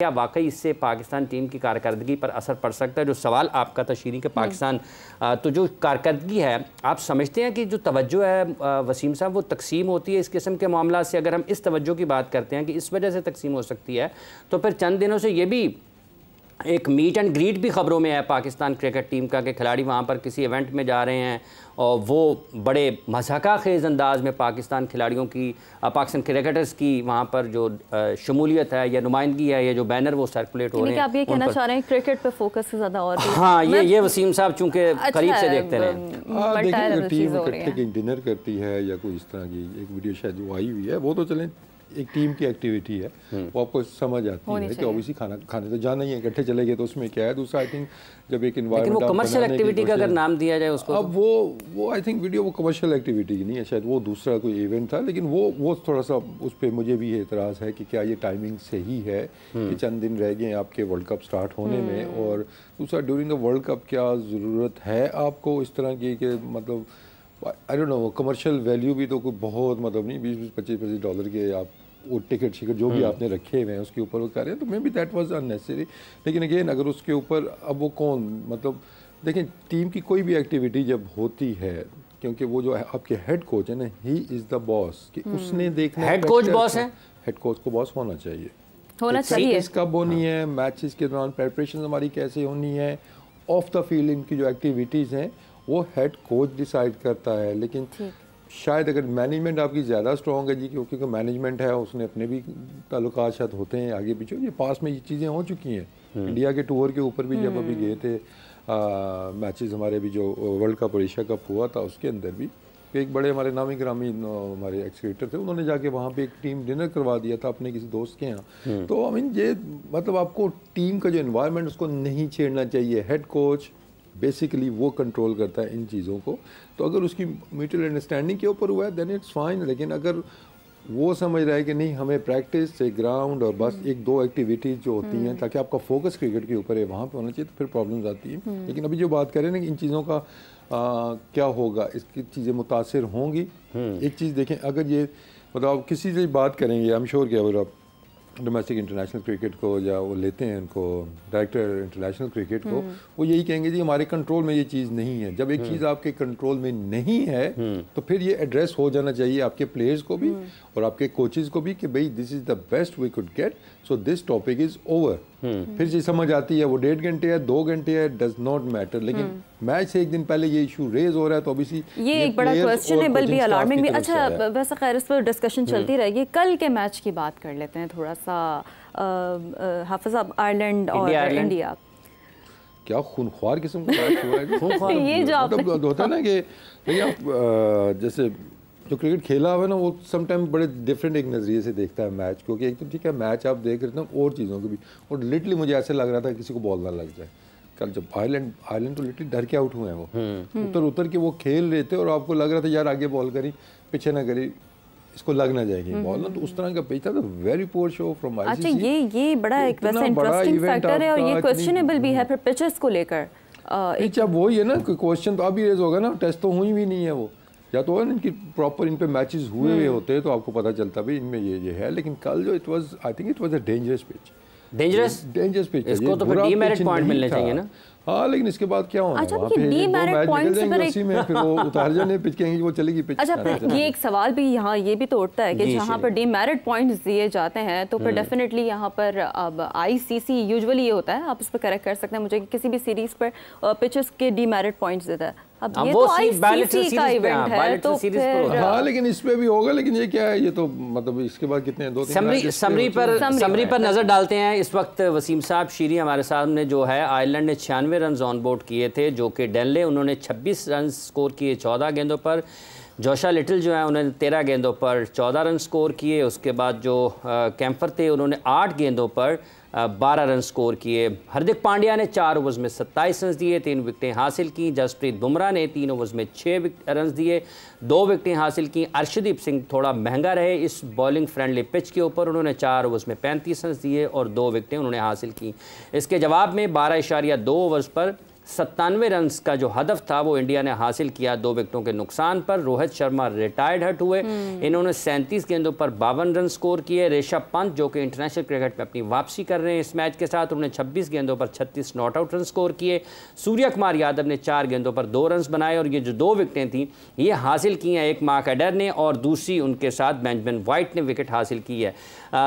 क्या वाकई इससे पाकिस्तान टीम की कारकर्दगी पर असर पड़ सकता है? जो सवाल आपका था शीरी के पाकिस्तान, तो जो कारकर्दगी है, आप समझते हैं कि जो तवज्जो है वसीम साहब वो तकसीम होती है इस किस्म के मामला से? अगर हम इस तवज्जो की बात करते हैं कि इस वजह से तकसीम हो सकती है, तो फिर चंद दिनों से ये भी एक मीट एंड ग्रीट भी खबरों में है पाकिस्तान क्रिकेट टीम का कि खिलाड़ी वहाँ पर किसी इवेंट में जा रहे हैं और वो बड़े मज़ाक़ा ख़ेज़ अंदाज में पाकिस्तान खिलाड़ियों की, पाकिस्तान क्रिकेटर्स की वहाँ पर जो शमूलियत है या नुमाइंदगी है या जो बैनर वो सर्कुलेट हो रहे हैं। आप ये कहना चाह रहे हैं क्रिकेट पे फोकस से ज़्यादा और हाँ, ये वसीम साहब चूँकि करीब से देखते रहे। देखिए टीम इकट्ठे डिनर करती है या कोई इस तरह की एक वीडियो शायद जो आई हुई है, वो तो चलें एक टीम की एक्टिविटी है, वो आपको समझ आती है कि ऑब्वियसली खाने तो जाना ही है, इकट्ठे चले गए तो उसमें क्या है। दूसरा आई थिंक जब एक एनवायरनमेंट, लेकिन वो कमर्शियल एक्टिविटी का अगर नाम दिया जाए उसको, अब वो आई थिंक वीडियो वो कमर्शियल एक्टिविटी की नहीं है, शायद वो दूसरा कोई इवेंट था, लेकिन वो थोड़ा सा उस पर मुझे भी एतराज़ है कि क्या ये टाइमिंग सही है कि चंद दिन रह गए आपके वर्ल्ड कप स्टार्ट होने में, और दूसरा ड्यूरिंग द वर्ल्ड कप क्या ज़रूरत है आपको इस तरह की कि मतलब I don't know, commercial value भी तो कोई बहुत मतलब नहीं, 20-25 $25 के आप वो टिकट शिकट जो भी आपने रखे हुए हैं उसके ऊपर वो कर रहे हैं, तो may be that was unnecessary. लेकिन अगेन अगर उसके ऊपर अब वो कौन, मतलब देखें टीम की कोई भी एक्टिविटी जब होती है, क्योंकि वो जो है आपके हेड कोच है ना, ही इज़ द बॉस, कि उसने देखना, हेड कोच बॉस है, हेड कोच को बॉस होना चाहिए, प्रैक्टिस कब होनी है, मैचेस के दौरान प्रिपरेशन हमारी कैसे होनी है, ऑफ द फील्ड इनकी जो एक्टिविटीज़ हैं वो हेड कोच डिसाइड करता है। लेकिन शायद अगर मैनेजमेंट आपकी ज़्यादा स्ट्रॉन्ग है जी, क्योंकि मैनेजमेंट है उसने अपने भी ताल्लुकात शायद होते हैं आगे पीछे, ये पास में ये चीज़ें हो चुकी हैं। इंडिया के टूर के ऊपर भी जब अभी गए थे मैचेस हमारे भी जो वर्ल्ड कप और एशिया कप हुआ था उसके अंदर भी एक बड़े हमारे नामी ग्रामी हमारे एक्सक्रिएटर थे, उन्होंने जाके वहाँ पे एक टीम डिनर करवा दिया था अपने किसी दोस्त के यहाँ। तो आई मीन ये मतलब आपको टीम का जो एनवायरनमेंट उसको नहीं छेड़ना चाहिए, हेड कोच बेसिकली वो कंट्रोल करता है इन चीज़ों को। तो अगर उसकी म्यूचुअल अंडरस्टैंडिंग के ऊपर हुआ है देन इट्स फाइन, लेकिन अगर वो समझ रहा है कि नहीं हमें प्रैक्टिस से ग्राउंड और बस एक दो एक्टिविटीज़ जो होती हैं ताकि आपका फोकस क्रिकेट के ऊपर है वहाँ पे होना चाहिए, तो फिर प्रॉब्लम्स आती हैं। लेकिन अभी जो बात करें ना कि इन चीज़ों का क्या होगा, इसकी चीज़ें मुतासिर होंगी। एक चीज़ देखें, अगर ये मतलब आप किसी से बात करेंगे, आई एम श्योर कि अगर आप डोमेस्टिक इंटरनेशनल क्रिकेट को या वो लेते हैं उनको डायरेक्टर इंटरनेशनल क्रिकेट को, वो यही कहेंगे जी हमारे कंट्रोल में ये चीज़ नहीं है। जब एक चीज़ आपके कंट्रोल में नहीं है तो फिर ये एड्रेस हो जाना चाहिए आपके प्लेयर्स को भी और आपके कोचेज़ को भी कि भाई this is the best we could get, so this topic is over. फिर ये समझ आती है वो 1.5 घंटे है 2 घंटे है, डज नॉट मैटर। लेकिन मैच से एक दिन पहले ये इशू रेज हो रहा है तो ऑब्वियसली ये एक बड़ा क्वेश्चनेबल भी, अलार्मिंग भी। अच्छा वैसे खैर इस पर डिस्कशन चलती रहेगी, कल के मैच की बात कर लेते हैं थोड़ा सा। हाफिज साहब, आयरलैंड और इंडिया क्या खूनख्वार किस्म का मैच हुआ है। ये जो मतलब होता है ना कि देखिए आप जैसे जो क्रिकेट खेला हुआ है ना वो समटाइम बड़े डिफरेंट एक नज़रिए से देखता है मैच, क्योंकि एक तो ठीक है मैच आप देख रहे थे और चीज़ों को भी, और लिटरली मुझे ऐसे लग रहा था किसी को बॉल ना लग जाए। कल जब आयरलैंड तो लिटरली डर के आउट हुए हैं, वो उतर के वो खेल रहे थे और आपको लग रहा था यार आगे बॉल करी पीछे ना करी, इसको लग ना जाएगी बॉल ना, तो उस तरह का पिच था। तो very poor show from ICC. अच्छा ये बड़ा एक वैसे इंटरेस्टिंग फैक्टर है और ये क्वेश्चनेबल भी है फिर पिचेस को लेकर। पिच अब वही है ना, क्वेश्चन तो अभी रेज होगा ना, टेस्ट तो हुई भी नहीं है वो, या तो इनकी प्रॉपर इन पे मैचेस हुए हुए होते तो आपको पता चलता भाई इनमें ये है। लेकिन कल जो it was I think it was a dangerous pitch, dangerous pitch. इसको तो फिर डीमेरिट पॉइंट मिलने चाहिए ना। हाँ लेकिन इसके बाद क्या होना, अच्छा डीमेरिट पॉइंट से फिर वो उतार जाने पिच कहेंगे वो चलेगी पिच। अच्छा फिर ये एक सवाल भी यहाँ ये भी तो उठता है कि जहाँ पर डीमेरिट पॉइंट्स दिए जाते हैं तो फिर डेफिनेटली यहाँ पर अब आईसीसी यूजुअली ये होता है, आप इस पर करेक्ट कर सकते हैं मुझे, किसी भी सीरीज पर पिचेस के डीमेरिट पॉइंट्स देता है। अब ये तो आईसीसी का इवेंट है तो फिर हाँ, लेकिन इस पे भी होगा। लेकिन ये क्या है, ये तो मतलब इसके बाद कितने समरी पर नजर डालते हैं। इस वक्त वसीम साहब शीरी हमारे सामने जो है, आयरलैंड ने 96 रन ऑन बोर्ड किए थे, जो कि डेनले उन्होंने 26 रन स्कोर किए 14 गेंदों पर। जोशा लिटिल जो है उन्होंने 13 गेंदों पर 14 रन स्कोर किए। उसके बाद जो कैंपर थे उन्होंने 8 गेंदों पर 12 रन स्कोर किए। हार्दिक पांड्या ने 4 ओवर्स में 27 रन दिए, 3 विकेटें हासिल की। जसप्रीत बुमराह ने 3 ओवर्स में 6 रन दिए, 2 विकेटें हासिल की। अर्शदीप सिंह थोड़ा महंगा रहे इस बॉलिंग फ्रेंडली पिच के ऊपर, उन्होंने 4 ओवर्स में 35 रन दिए और 2 विकेटें उन्होंने हासिल की। इसके जवाब में 12.2 ओवर्स पर 97 रन का जो हदफ था वो इंडिया ने हासिल किया 2 विकेटों के नुकसान पर। रोहित शर्मा रिटायर्ड हट हुए, इन्होंने 37 गेंदों पर 52 रन स्कोर किए। ऋषभ पंत जो कि इंटरनेशनल क्रिकेट में अपनी वापसी कर रहे हैं इस मैच के साथ, उन्होंने 26 गेंदों पर 36 नॉट आउट रन स्कोर किए। सूर्य कुमार यादव ने 4 गेंदों पर 2 रन बनाए और ये जो 2 विकेटें थी ये हासिल की हैं, एक मार्क एडर ने और दूसरी उनके साथ बेंजामिन वाइट ने विकेट हासिल की है।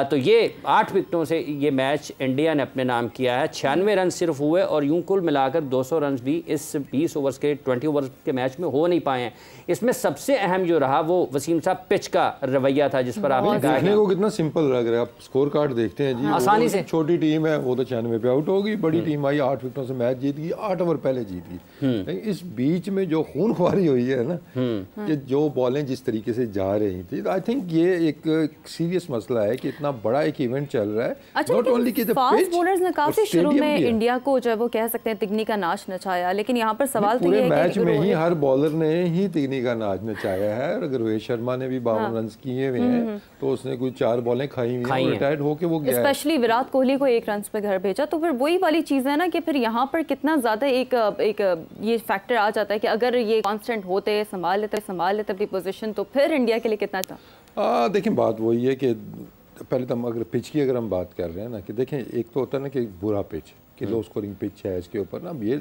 तो ये 8 विकेटों से ये मैच इंडिया ने अपने नाम किया है। 96 रन सिर्फ हुए और यूं कुल मिलाकर 200 रन भी इस 20 ओवर्स के 20 ओवर्स के मैच में हो नहीं पाए हैं। इसमें सबसे अहम जो रहा वो वसीम साहब पिच का रवैया था जिस पर आपने कहा देखने को कितना सिंपल लग रहा है। आप स्कोर कार्ड देखते हैं जी, आसानी से छोटी टीम है वो तो 96 पे आउट होगी, बड़ी टीम आई 8 विकेटों से मैच जीत गई, 8 ओवर पहले जीत गई। इस बीच में जो खूनख्वारी हुई है ना कि जो बॉलें जिस तरीके से जा रही थी, आई थिंक ये एक सीरियस मसला है कि इतना बड़ा एक इवेंट चल रहा है। अच्छा, नॉट ओनली कि फास्ट बॉलर्स ने काफी शुरू में इंडिया को जो वो कह सकते हैं तिगनी का नाच नचाया, लेकिन यहाँ पर सवाल तो ये है कि मैच में ही हर बॉलर ने ही तिगनी का नाच नचाया है। और अगर रोहित शर्मा ने भी 52 रन किए हुए हैं तो उसने कुछ 4 बॉलें खाई हुई हैं, रिटायर्ड होके वो गया। स्पेशली विराट कोहली को 1 रन पे घर भेजा, तो फिर वही वाली चीज है ना कि फिर यहाँ पर कितना ज्यादा एक ये फैक्टर आ जाता है कि अगर ये कांस्टेंट होते संभाल लेते अपनी पोजीशन तो फिर इंडिया के लिए कितना था। देखिए बात वही है कि पहले तो हम अगर पिच की अगर हम बात कर रहे हैं ना कि देखें, एक तो होता है ना कि बुरा पिच कि लो स्कोरिंग पिच है, इसके ऊपर ना ये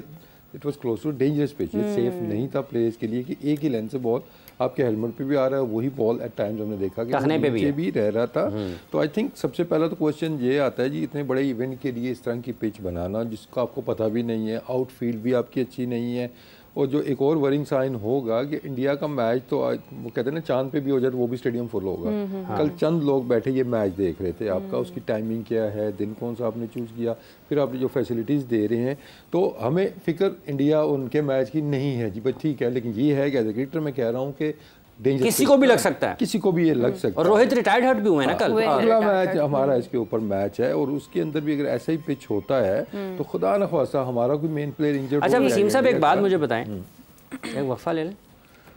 it was close to dangerous pitch, ये सेफ नहीं था प्लेयर्स के लिए कि एक ही लेंथ से बॉल आपके हेलमेट पे भी आ रहा है, वही बॉल एट टाइम्स हमने देखा कि नीचे भी रह रहा था। तो आई थिंक सबसे पहला तो क्वेश्चन ये आता है जी, इतने बड़े इवेंट के लिए इस तरह की पिच बनाना जिसका आपको पता भी नहीं है, आउटफील्ड भी आपकी अच्छी नहीं है। और जो एक और वरिंग साइन होगा कि इंडिया का मैच तो वो कहते हैं ना चांद पे भी हो जाए तो वो भी स्टेडियम फुल होगा। कल चंद लोग बैठे ये मैच देख रहे थे, आपका उसकी टाइमिंग क्या है, दिन कौन सा आपने चूज़ किया, फिर आपने जो फैसिलिटीज़ दे रहे हैं, तो हमें फिक्र इंडिया उनके मैच की नहीं है जी, बस ठीक है। लेकिन ये है कि एज ए क्रिकेटर मैं कह रहा हूँ कि किसी को भी लग सकता है, किसी को भी ये लग सकता है। और रोहित रिटायर्ड हट भी हुए ना कल। अगला मैच हमारा इसके ऊपर मैच है और उसके अंदर भी अगर ऐसा ही पिच होता है तो खुदा न ख्वास्ता हमारा कोई मेन प्लेयर इंजर्ड। अच्छा वसीम साहब एक बात मुझे बताएं, एक वक्फा ले लें,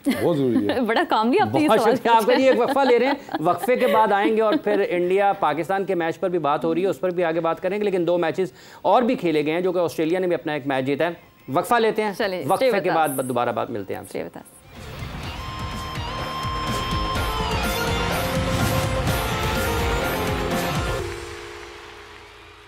बहुत जरूरी है। बड़ा काम भी आपने आपके लिए एक वक्फा ले रहे हैं, वक्फे के बाद आएंगे और फिर इंडिया पाकिस्तान के मैच पर भी बात हो रही है, उस पर भी आगे बात करेंगे। लेकिन 2 मैचेस और भी खेले गए हैं जो कि ऑस्ट्रेलिया ने भी अपना एक मैच जीता है। वक्फा लेते हैं, वक्फे के बाद दोबारा बात मिलते हैं आपसे।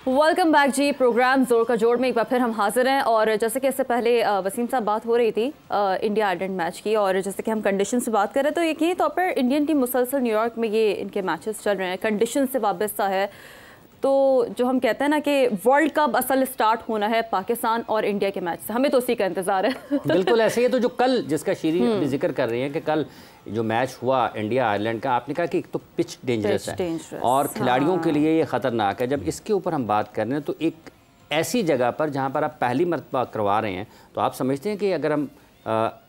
वेलकम बैक जी, प्रोग्राम जोर का जोड़ में एक बार फिर हम हाजिर हैं। और जैसे कि इससे पहले वसीम साहब बात हो रही थी इंडिया आयरलैंड मैच की, और जैसे कि हम कंडीशन से बात कर रहे हैं तो यकीनी तौर पर इंडियन टीम मुसलसल न्यूयॉर्क में ये इनके मैचेस चल रहे हैं, कंडीशन से वाबस्ता है। तो जो हम कहते हैं ना कि वर्ल्ड कप असल स्टार्ट होना है पाकिस्तान और इंडिया के मैच से, हमें तो उसी का इंतजार है। बिल्कुल ऐसे ही है। तो जो कल जिसका शीरी जिक्र कर रही है कि कल जो मैच हुआ इंडिया आयरलैंड का, आपने कहा कि एक तो पिच डेंजरस है और खिलाड़ियों के लिए ये ख़तरनाक है। जब इसके ऊपर हम बात कर रहे हैं तो एक ऐसी जगह पर जहाँ पर आप पहली मरतबा करवा रहे हैं, तो आप समझते हैं कि अगर हम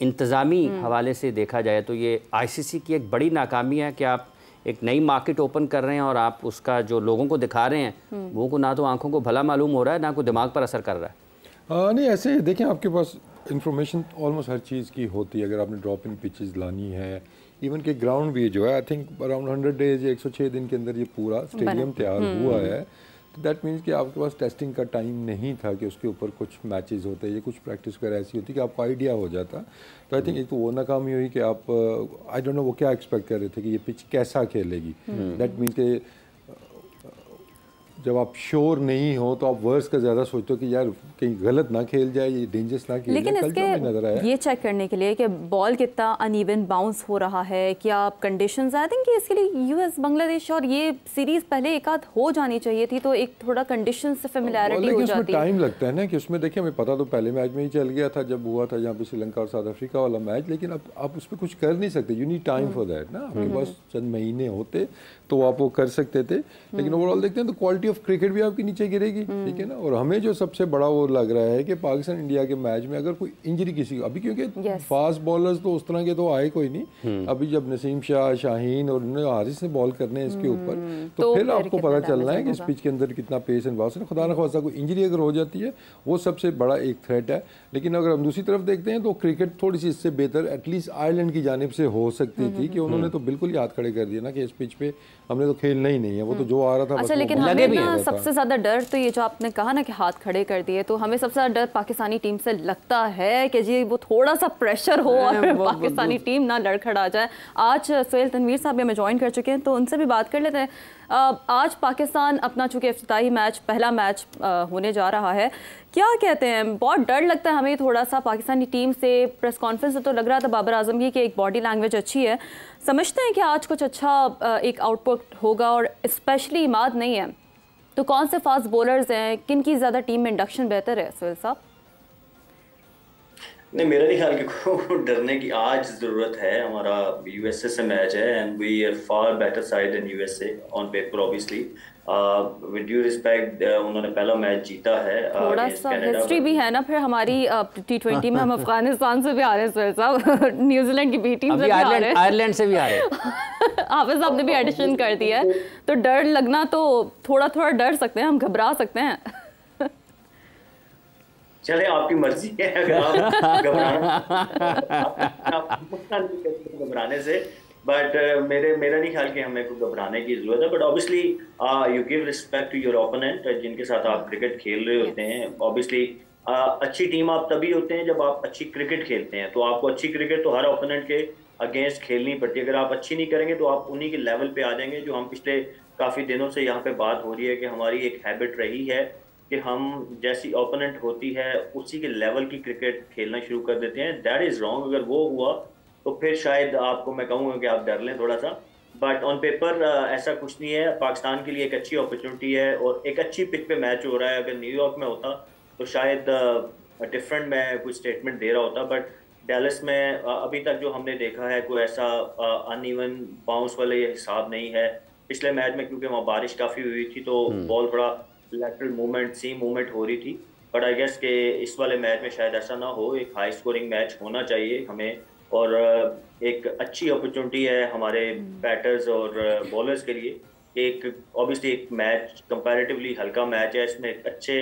इंतज़ामी हवाले से देखा जाए तो ये ICC की एक बड़ी नाकामी है कि आप एक नई मार्केट ओपन कर रहे हैं और आप उसका जो लोगों को दिखा रहे हैं वो को ना तो आंखों को भला मालूम हो रहा है ना कोई दिमाग पर असर कर रहा है। नहीं ऐसे देखें, आपके पास इंफॉर्मेशन ऑलमोस्ट हर चीज़ की होती है। अगर आपने ड्रॉप इन पिचेस लानी है, इवन के ग्राउंड भी जो है आई थिंक अराउंड 100 डेज 106 दिन के अंदर ये पूरा स्टेडियम तैयार हुआ है। तो दैट मीन्स कि आपके पास टेस्टिंग का टाइम नहीं था कि उसके ऊपर कुछ मैचेस होते या कुछ प्रैक्टिस वगैरह ऐसी होती कि आपको आइडिया हो जाता। तो आई थिंक एक तो वो नाकामी हुई कि आप आई डोंट नो वो क्या एक्सपेक्ट कर रहे थे कि ये पिच कैसा खेलेगी। दैट मीन्स कि जब आप श्योर नहीं हो तो आप वर्स का ज़्यादा सोचते हो कि यार कहीं गलत ना खेल जाए, ये डेंजरस ना खेल लेकिन जाए। इसके नजर आया ये चेक करने के लिए कि बॉल कितना अनइवन बाउंस हो रहा है, क्या कंडीशंस, आई थिंक कि इसके लिए यूएस बांग्लादेश और ये सीरीज पहले एक आध हो जानी चाहिए थी, तो एक थोड़ा कंडीशन से फेमिलियरिटी हो जाती है। उसमें टाइम लगता है ना कि उसमें देखिए हमें पता तो पहले मैच में ही चल गया था जब हुआ था यहाँ पे श्रीलंका और साउथ अफ्रीका वाला मैच, लेकिन अब आप उस पर कुछ कर नहीं सकते। You need time for that ना, आपके पास चंद महीने होते तो आप वो कर सकते थे। लेकिन ओवरऑल देखते हैं तो क्वालिटी ऑफ क्रिकेट भी आपकी नीचे गिरेगी, ठीक है ना। और हमें जो सबसे बड़ा वो लग रहा है कि पाकिस्तान इंडिया के मैच में अगर कोई इंजरी किसी को अभी, क्योंकि फास्ट बॉलर्स तो उस तरह के तो आए कोई नहीं। अभी जब नसीम शाह, शाहीन और हारिस ने बॉल करने हैं इसके ऊपर तो फिर आपको पता चलना है कि इस पिच के अंदर कितना पेस एंड बाउंस है। खुदा न ख्वास्ता कोई इंजरी अगर हो जाती है वो सबसे बड़ा एक थ्रेट है। लेकिन अगर हम दूसरी तरफ देखते हैं तो क्रिकेट थोड़ी सी इससे बेहतर एटलीस्ट आयरलैंड की जानिब से हो सकती थी कि उन्होंने तो बिल्कुल ही हाथ खड़े कर दिया ना कि इस पिच पे हमने तो खेलना ही नहीं है, वो तो जो आ रहा था। अच्छा, लेकिन हमने ना सबसे ज़्यादा डर तो ये जो आपने कहा ना कि हाथ खड़े कर दिए, तो हमें सबसे ज़्यादा डर पाकिस्तानी टीम से लगता है कि जी वो थोड़ा सा प्रेशर हो और पाकिस्तानी टीम ना लड़खड़ा जाए। आज सोहेल तनवीर साहब भी हमें ज्वाइन कर चुके हैं, तो उनसे भी बात कर लेते हैं। आज पाकिस्तान अपना चूँकि इफ्तिताही मैच, पहला मैच होने जा रहा है, क्या कहते हैं, बहुत डर लगता है हमें थोड़ा सा पाकिस्तानी टीम से। प्रेस कॉन्फ्रेंस से तो लग रहा था बाबर आजम की कि एक बॉडी लैंग्वेज अच्छी है, समझते हैं कि आज कुछ अच्छा एक आउटपुट होगा, और स्पेशली इमाद नहीं है तो कौन से फास्ट बॉलर्स हैं, किन की ज़्यादा टीम में इंडक्शन बेहतर है सोहेल साहब? नहीं, मेरा नहीं ख्याल कि को डरने की आज ज़रूरत है। हमारा यूएसए से मैच है and we are far better side in USA on paper obviously. With due respect उन्होंने पहला मैच जीता है। थोड़ा सा हिस्ट्री भी है ना फिर हमारी T20 में। हम अफगानिस्तान से भी आ रहे हैं सोहेल साहब, न्यूजीलैंड की बी टीम से भी आ रहे हैं, आयरलैंड से भी आ रहे हैं। हाफिज साहब ने भी एडिशन कर दिया है, तो डर लगना तो थोड़ा थोड़ा डर सकते हैं हम, घबरा सकते हैं। चले आपकी मर्जी है, अगर आप घबराने से, बट मेरा नहीं ख्याल कि हमें कोई घबराने की जरूरत है। But obviously you give respect to your opponent जिनके साथ आप क्रिकेट खेल रहे होते हैं। ऑब्वियसली अच्छी टीम आप तभी होते हैं जब आप अच्छी क्रिकेट खेलते हैं, तो आपको अच्छी क्रिकेट तो हर ओपोनेंट के अगेंस्ट खेलनी पड़ती है। अगर आप अच्छी नहीं करेंगे तो आप उन्हीं के लेवल पे आ जाएंगे, जो हम पिछले काफ़ी दिनों से यहाँ पे बात हो रही है कि हमारी एक हैबिट रही है कि हम जैसी ओपोनेंट होती है उसी के लेवल की क्रिकेट खेलना शुरू कर देते हैं। That is wrong. अगर वो हुआ तो फिर शायद आपको मैं कहूँगा कि आप डर लें थोड़ा सा, बट ऑन पेपर ऐसा कुछ नहीं है। पाकिस्तान के लिए एक अच्छी अपॉर्चुनिटी है और एक अच्छी पिच पे मैच हो रहा है। अगर न्यूयॉर्क में होता तो शायद डिफरेंट मैं कोई स्टेटमेंट दे रहा होता, बट डैलस में अभी तक जो हमने देखा है कोई ऐसा अनइवन बाउंस वाले हिसाब नहीं है। पिछले मैच में क्योंकि वहाँ बारिश काफ़ी हुई थी तो बॉल बड़ा लैटरल मूवमेंट, सीम मूवमेंट हो रही थी, बट आई गेस कि इस वाले मैच में शायद ऐसा ना हो। एक हाई स्कोरिंग मैच होना चाहिए हमें, और एक अच्छी अपॉर्चुनिटी है हमारे बैटर्स और बॉलर्स के लिए। एक ऑब्वियसली एक मैच कंपैरेटिवली हल्का मैच है, इसमें अच्छे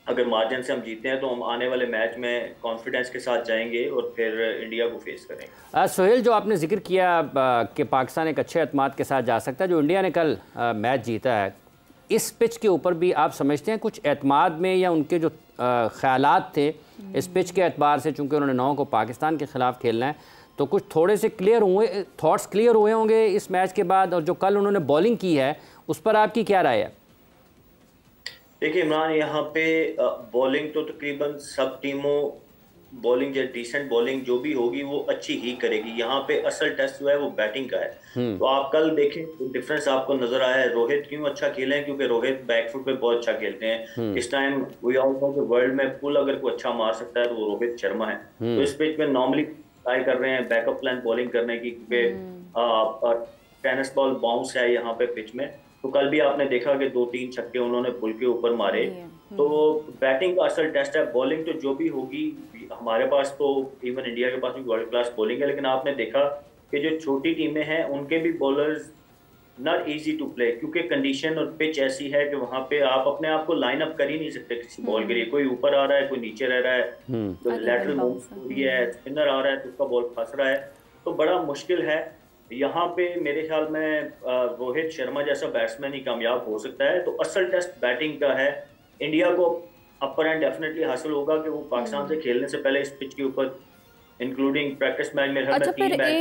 अगर मार्जिन से हम जीते हैं तो हम आने वाले मैच में कॉन्फिडेंस के साथ जाएंगे और फिर इंडिया को फेस करेंगे। सोहेल, जो आपने जिक्र किया कि पाकिस्तान एक अच्छे एतमाद के साथ जा सकता है, जो इंडिया ने कल मैच जीता है, इस पिच के ऊपर भी आप समझते हैं कुछ एतमाद में या उनके जो ख्यालात थे इस पिच के एतबार से, चूँकि उन्होंने 9 को पाकिस्तान के ख़िलाफ़ खेलना है, तो कुछ थोड़े से क्लियर हुए, थॉट्स क्लियर हुए होंगे इस मैच के बाद? और जो कल उन्होंने बॉलिंग की है उस पर आपकी क्या राय है? देखिए इमरान, यहाँ पे बॉलिंग तो तकरीबन सब टीमों बॉलिंग या डिसेंट बॉलिंग जो भी होगी वो अच्छी ही करेगी। यहाँ पे असल टेस्ट जो है वो बैटिंग का है। तो आप कल देखें तो डिफरेंस आपको नजर आया है। रोहित क्यों अच्छा खेले हैं? क्योंकि रोहित बैकफुट पे बहुत अच्छा खेलते हैं। इस टाइम वी ऑल नो कि वर्ल्ड में पुल अगर कोई अच्छा मार सकता है तो वो रोहित शर्मा है। तो इस पिच में नॉर्मली ट्राई कर रहे हैं बैकअप प्लान बॉलिंग करने की, क्योंकि टेनिस बॉल बाउंस है यहाँ पे पिच में। तो कल भी आपने देखा कि 2-3 छक्के उन्होंने पुल के ऊपर मारे। तो बैटिंग का असल टेस्ट है। बॉलिंग तो जो भी होगी, हमारे पास तो इवन इंडिया के पास भी वर्ल्ड क्लास बॉलिंग है, लेकिन आपने देखा कि जो छोटी टीमें हैं उनके भी bowlers not easy to play, क्योंकि कंडीशन और पिच ऐसी है कि वहाँ पे आप अपने आप को लाइन अप कर ही नहीं सकते किसी बॉल के लिए। कोई ऊपर आ रहा है, कोई नीचे रह रहा है, तो लैटरल मूव हो रही है, स्पिनर आ रहा है तो उसका बॉल फंस रहा है, तो बड़ा मुश्किल है। यहाँ पे मेरे ख्याल में रोहित शर्मा जैसा बैट्समैन ही कामयाब हो सकता है। तो असल टेस्ट बैटिंग का है। इंडिया को अपर एंड डेफिनेटली हासिल होगा कि वो पाकिस्तान से खेलने से पहले इस पिच के ऊपर इंक्लूडिंग प्रैक्टिस मैच में 3 मैच